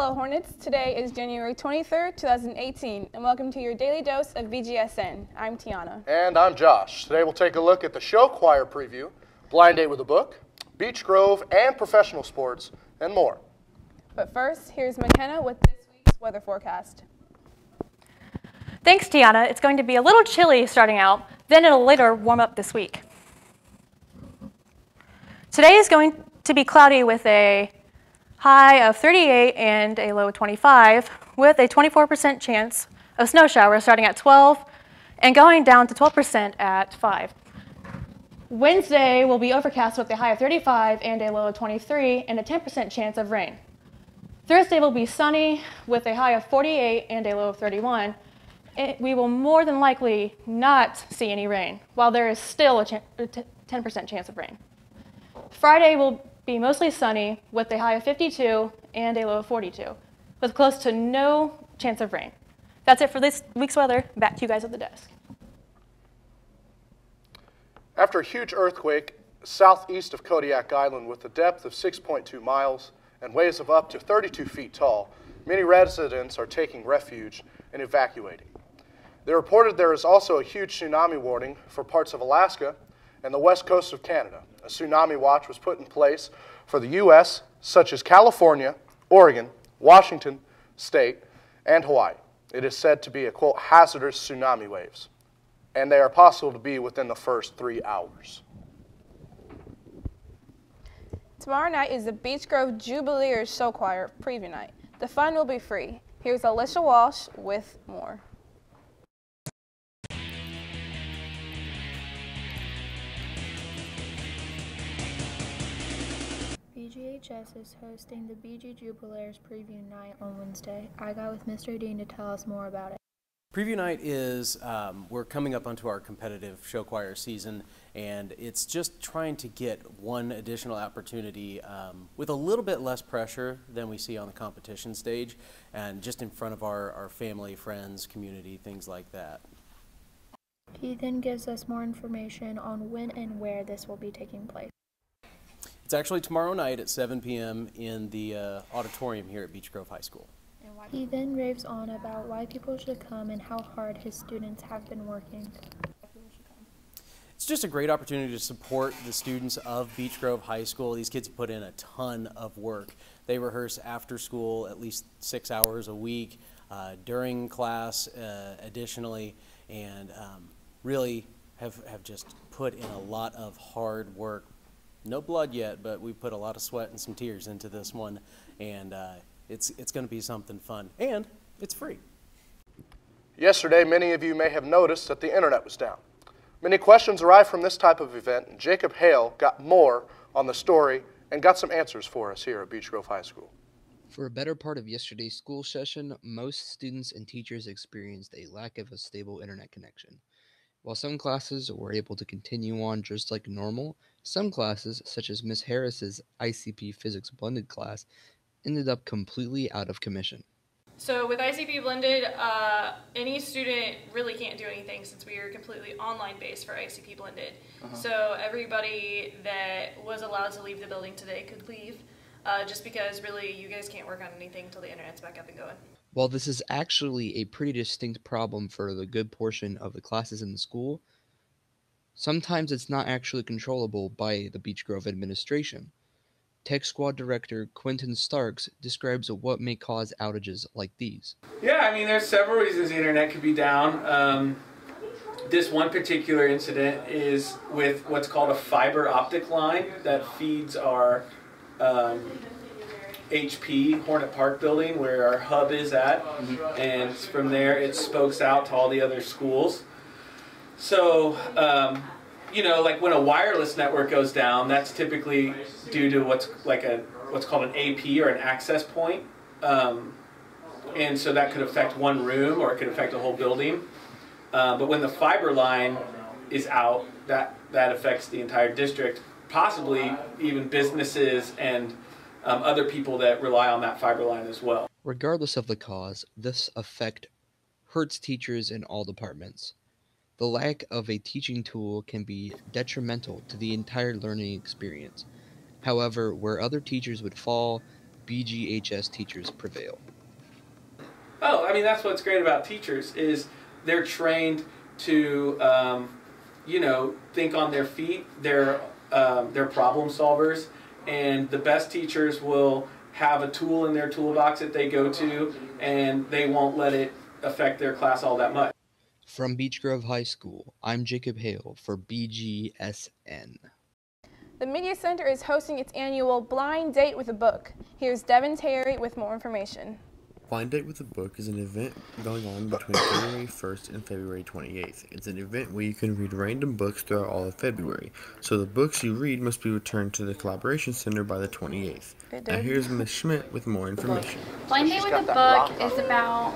Hello Hornets, today is January 23rd, 2018, and welcome to your daily dose of Bgsn. I'm Tiana. And I'm Josh. Today we'll take a look at the show choir preview, blind date with a book, Beech Grove and professional sports, and more. But first, here's McKenna with this week's weather forecast. Thanks, Tiana. It's going to be a little chilly starting out, then it'll later warm up this week. Today is going to be cloudy with a high of 38 and a low of 25, with a 24% chance of snow showers starting at 12 and going down to 12% at 5. Wednesday will be overcast with a high of 35 and a low of 23 and a 10% chance of rain. Thursday will be sunny with a high of 48 and a low of 31. We will more than likely not see any rain, while there is still a 10% chance of rain. Friday will be mostly sunny with a high of 52 and a low of 42, with close to no chance of rain. That's it for this week's weather. Back to you guys at the desk. After a huge earthquake southeast of Kodiak Island with a depth of 6.2 miles and waves of up to 32 feet tall, many residents are taking refuge and evacuating. They reported there is also a huge tsunami warning for parts of Alaska and the west coast of Canada. A tsunami watch was put in place for the U.S., such as California, Oregon, Washington State, and Hawaii. It is said to be a, quote, hazardous tsunami waves, and they are possible to be within the first 3 hours. Tomorrow night is the Beech Grove Jubileers Show Choir preview night. The fun will be free. Here's Alicia Walsh with more. BGHS is hosting the BG Jubileers Preview Night on Wednesday. I got with Mr. Dean to tell us more about it. Preview night is, we're coming up onto our competitive show choir season, and it's just trying to get one additional opportunity with a little bit less pressure than we see on the competition stage, and just in front of our family, friends, community, things like that. He then gives us more information on when and where this will be taking place. It's actually tomorrow night at 7 p.m. in the auditorium here at Beech Grove High School. He then raves on about why people should come and how hard his students have been working. It's just a great opportunity to support the students of Beech Grove High School. These kids put in a ton of work. They rehearse after school at least 6 hours a week, during class additionally, and really have just put in a lot of hard work. No blood yet, but we put a lot of sweat and some tears into this one, and it's going to be something fun, and it's free. Yesterday, many of you may have noticed that the internet was down. Many questions arrived from this type of event, and Jacob Hale got more on the story and got some answers for us here at Beech Grove High School. For a better part of yesterday's school session, most students and teachers experienced a lack of a stable internet connection. While some classes were able to continue on just like normal, some classes, such as Ms. Harris's ICP Physics Blended class, ended up completely out of commission. So with ICP Blended, any student really can't do anything since we are completely online based for ICP Blended. So everybody that was allowed to leave the building today could leave, just because really you guys can't work on anything until the internet's back up and going. While this is actually a pretty distinct problem for the good portion of the classes in the school, sometimes it's not actually controllable by the Beech Grove administration. Tech Squad Director Quentin Starks describes what may cause outages like these. Yeah, I mean, there's several reasons the internet could be down. This one particular incident is with what's called a fiber optic line that feeds our HP, Hornet Park building, where our hub is at, and from there it spokes out to all the other schools. So, you know, like when a wireless network goes down, that's typically due to what's called an AP or an access point, and so that could affect one room or it could affect a whole building. But when the fiber line is out, that affects the entire district, possibly even businesses and other people that rely on that fiber line as well. Regardless of the cause, this effect hurts teachers in all departments. The lack of a teaching tool can be detrimental to the entire learning experience. However, where other teachers would fall, BGHS teachers prevail? Oh, I mean, that's what's great about teachers is they're trained to, you know, think on their feet. They're problem solvers, and the best teachers will have a tool in their toolbox that they go to, and they won't let it affect their class all that much. From Beech Grove High School, I'm Jacob Hale for BGSN. The Media Center is hosting its annual Blind Date with a Book. Here's Devin Terry with more information. Blind Date with a Book is an event going on between February 1st and February 28th. It's an event where you can read random books throughout all of February. So the books you read must be returned to the Collaboration Center by the 28th. Now here's Ms. Schmidt with more information. Blind Date with a Book is about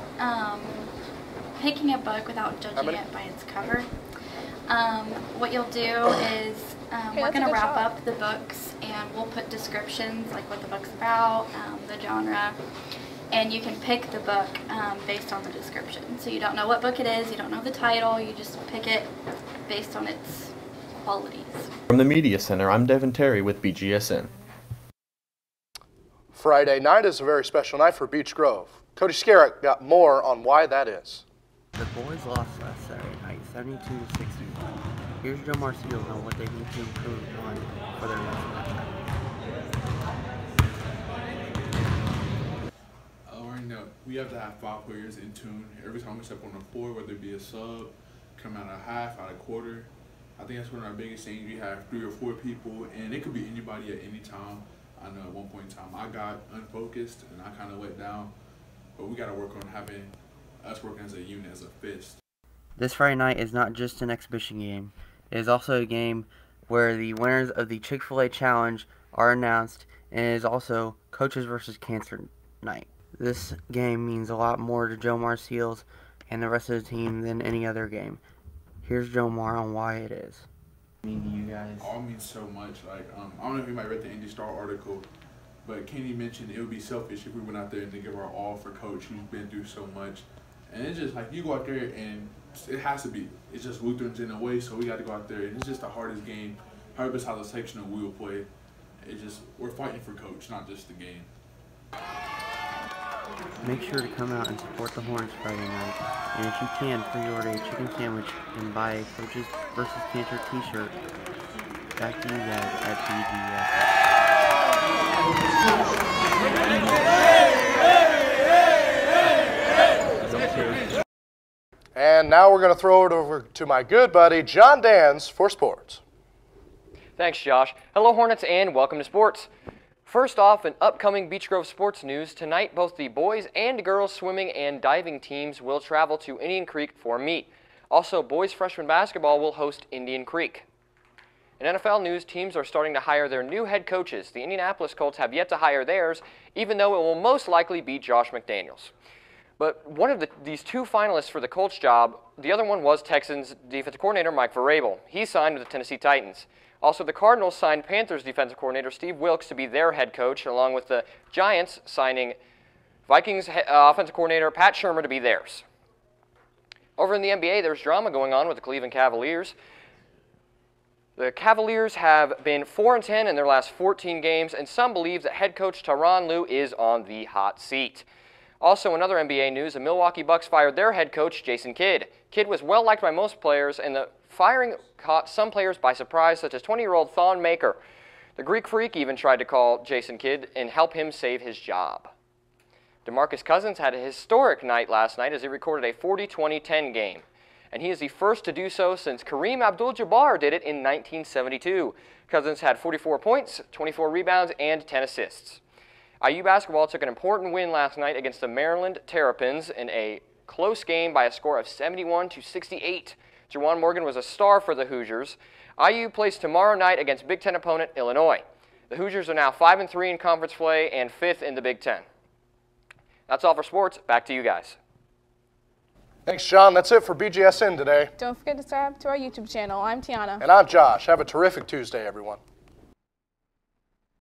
picking a book without judging it by its cover. What you'll do is we're going to wrap up the books and we'll put descriptions like what the book's about, the genre, and you can pick the book based on the description. So you don't know what book it is, you don't know the title, you just pick it based on its qualities. From the Media Center, I'm Devin Terry with BGSN. Friday night is a very special night for Beech Grove. Cody Skerritt got more on why that is. The boys lost last Saturday night, 72-61. Here's Joe Marcio on what they need to improve on for their next matchup. We have to have 5 players in tune every time we step on the floor, whether it be a sub, come out of half, out of quarter. I think that's one of our biggest things. We have 3 or 4 people, and it could be anybody at any time. I know at one point in time I got unfocused and I kind of let down, but we got to work on having us working as a unit, as a fist. This Friday night is not just an exhibition game. It is also a game where the winners of the Chick-fil-A Challenge are announced, and it is also Coaches versus Cancer night. This game means a lot more to Joe Marseals and the rest of the team than any other game. Here's Joe Mar on why it is. I mean, you guys. All means so much. Like, I don't know if you might read the Indy Star article, but Kenny mentioned it would be selfish if we went out there and didn't give our all for Coach, who's been through so much. And it's just like you go out there and it has to be. It's just Lutherans in a way, so we got to go out there. And it's just the hardest game. However, besides the sectional we will play, it's just we're fighting for Coach, not just the game. Make sure to come out and support the Hornets Friday night. And if you can, pre-order a chicken sandwich and buy a Coaches vs. Cancer t-shirt. Back to you guys at BGS. And now we're going to throw it over to my good buddy, John Dans, for sports. Thanks, Josh. Hello, Hornets, and welcome to sports. First off, in upcoming Beech Grove sports news, tonight both the boys and girls swimming and diving teams will travel to Indian Creek for a meet. Also, boys freshman basketball will host Indian Creek. In NFL news, teams are starting to hire their new head coaches. The Indianapolis Colts have yet to hire theirs, even though it will most likely be Josh McDaniels. But one of these 2 finalists for the Colts job, the other one was Texans defensive coordinator Mike Vrabel. He signed with the Tennessee Titans. Also, the Cardinals signed Panthers defensive coordinator Steve Wilks to be their head coach, along with the Giants signing Vikings offensive coordinator Pat Shurmur to be theirs. Over in the NBA, there's drama going on with the Cleveland Cavaliers. The Cavaliers have been 4-10 in their last 14 games, and some believe that head coach Tyronn Lue is on the hot seat. Also, in other NBA news, the Milwaukee Bucks fired their head coach, Jason Kidd. Kidd was well liked by most players, and the firing caught some players by surprise, such as 20-year-old Thon Maker. The Greek Freak even tried to call Jason Kidd and help him save his job. DeMarcus Cousins had a historic night last night as he recorded a 40-20-10 game, and he is the first to do so since Kareem Abdul-Jabbar did it in 1972. Cousins had 44 points, 24 rebounds, and 10 assists. IU basketball took an important win last night against the Maryland Terrapins in a close game by a score of 71-68. Jawan Morgan was a star for the Hoosiers. IU plays tomorrow night against Big Ten opponent Illinois. The Hoosiers are now 5-3 in conference play and 5th in the Big Ten. That's all for sports. Back to you guys. Thanks, John. That's it for BGSN today. Don't forget to subscribe to our YouTube channel. I'm Tiana. And I'm Josh. Have a terrific Tuesday, everyone.